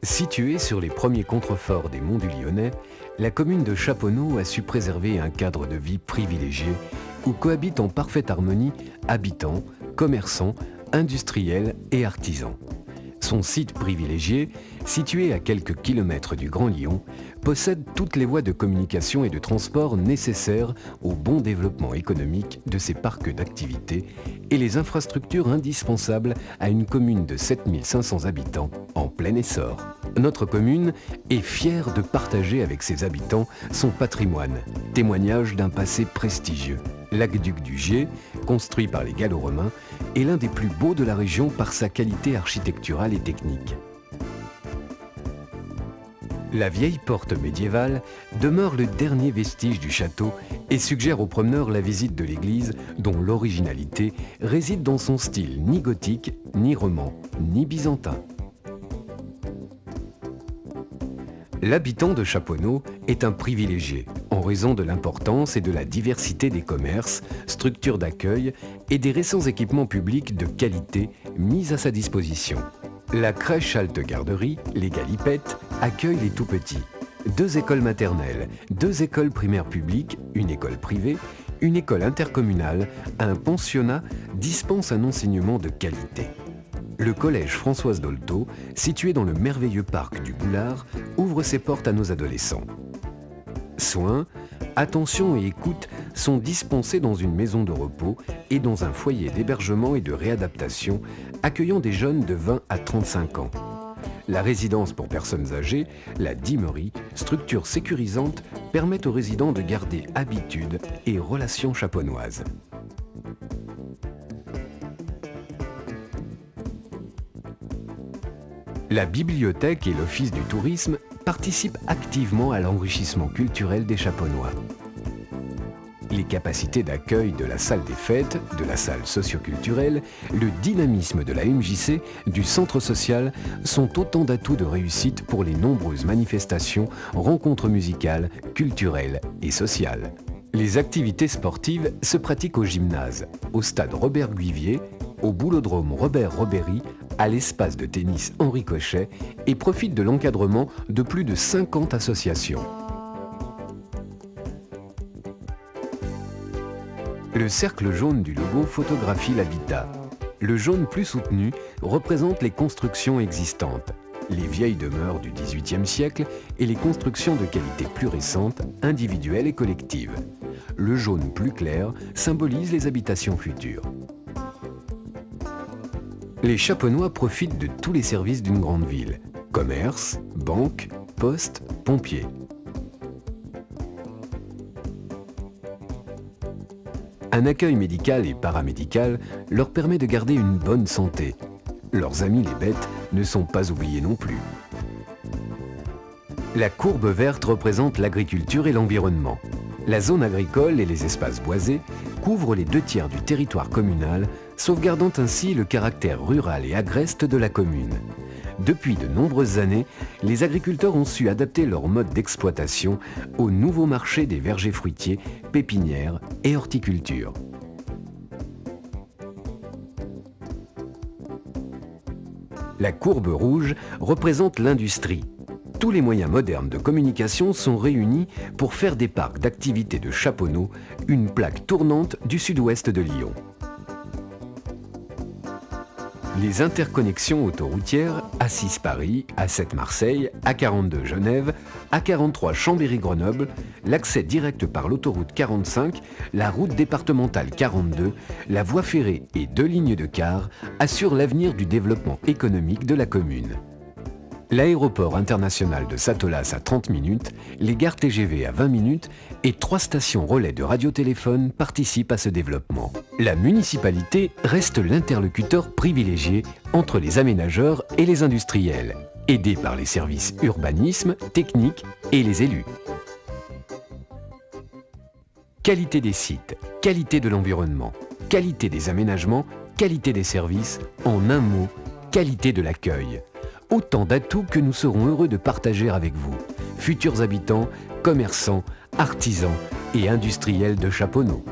Située sur les premiers contreforts des monts du Lyonnais, la commune de Chaponost a su préserver un cadre de vie privilégié où cohabitent en parfaite harmonie habitants, commerçants, industriels et artisans. Son site privilégié, situé à quelques kilomètres du Grand Lyon, possède toutes les voies de communication et de transport nécessaires au bon développement économique de ses parcs d'activités et les infrastructures indispensables à une commune de 7500 habitants en plein essor. Notre commune est fière de partager avec ses habitants son patrimoine, témoignage d'un passé prestigieux. L'aqueduc du Gier, construit par les Gallo-Romains, est l'un des plus beaux de la région par sa qualité architecturale et technique. La vieille porte médiévale demeure le dernier vestige du château et suggère aux promeneurs la visite de l'église dont l'originalité réside dans son style ni gothique, ni roman, ni byzantin. L'habitant de Chaponost est un privilégié en raison de l'importance et de la diversité des commerces, structures d'accueil et des récents équipements publics de qualité mis à sa disposition. La crèche Halte Garderie, les Galipettes, accueille les tout-petits. 2 écoles maternelles, 2 écoles primaires publiques, une école privée, une école intercommunale, un pensionnat dispensent un enseignement de qualité. Le collège Françoise Dolto, situé dans le merveilleux parc du Boulard, ouvre ses portes à nos adolescents. Soins, attention et écoute sont dispensés dans une maison de repos et dans un foyer d'hébergement et de réadaptation accueillant des jeunes de 20 à 35 ans. La résidence pour personnes âgées, la Dimerie, structure sécurisante, permet aux résidents de garder habitudes et relations chaponoises. La bibliothèque et l'Office du tourisme participent activement à l'enrichissement culturel des Chaponois. Les capacités d'accueil de la salle des fêtes, de la salle socioculturelle, le dynamisme de la MJC, du centre social sont autant d'atouts de réussite pour les nombreuses manifestations, rencontres musicales, culturelles et sociales. Les activités sportives se pratiquent au gymnase, au stade Robert Guivier, au boulodrome Robert Robéry, à l'espace de tennis Henri Cochet et profitent de l'encadrement de plus de 50 associations. Le cercle jaune du logo photographie l'habitat. Le jaune plus soutenu représente les constructions existantes, les vieilles demeures du XVIIIe siècle et les constructions de qualité plus récente, individuelles et collectives. Le jaune plus clair symbolise les habitations futures. Les Chaponois profitent de tous les services d'une grande ville. Commerce, banque, poste, pompiers. Un accueil médical et paramédical leur permet de garder une bonne santé. Leurs amis les bêtes ne sont pas oubliés non plus. La courbe verte représente l'agriculture et l'environnement. La zone agricole et les espaces boisés couvrent les 2/3 du territoire communal, sauvegardant ainsi le caractère rural et agreste de la commune. Depuis de nombreuses années, les agriculteurs ont su adapter leur mode d'exploitation au nouveau marché des vergers fruitiers, pépinières et horticulture. La courbe rouge représente l'industrie. Tous les moyens modernes de communication sont réunis pour faire des parcs d'activités de Chaponost une plaque tournante du sud-ouest de Lyon. Les interconnexions autoroutières A6 Paris, A7 Marseille, A42 Genève, A43 Chambéry-Grenoble, l'accès direct par l'autoroute 45, la route départementale 42, la voie ferrée et 2 lignes de car assurent l'avenir du développement économique de la commune. L'aéroport international de Satolas à 30 minutes, les gares TGV à 20 minutes et 3 stations relais de radiotéléphone participent à ce développement. La municipalité reste l'interlocuteur privilégié entre les aménageurs et les industriels, aidé par les services urbanisme, technique et les élus. Qualité des sites, qualité de l'environnement, qualité des aménagements, qualité des services, en un mot, qualité de l'accueil. Autant d'atouts que nous serons heureux de partager avec vous, futurs habitants, commerçants, artisans et industriels de Chaponost.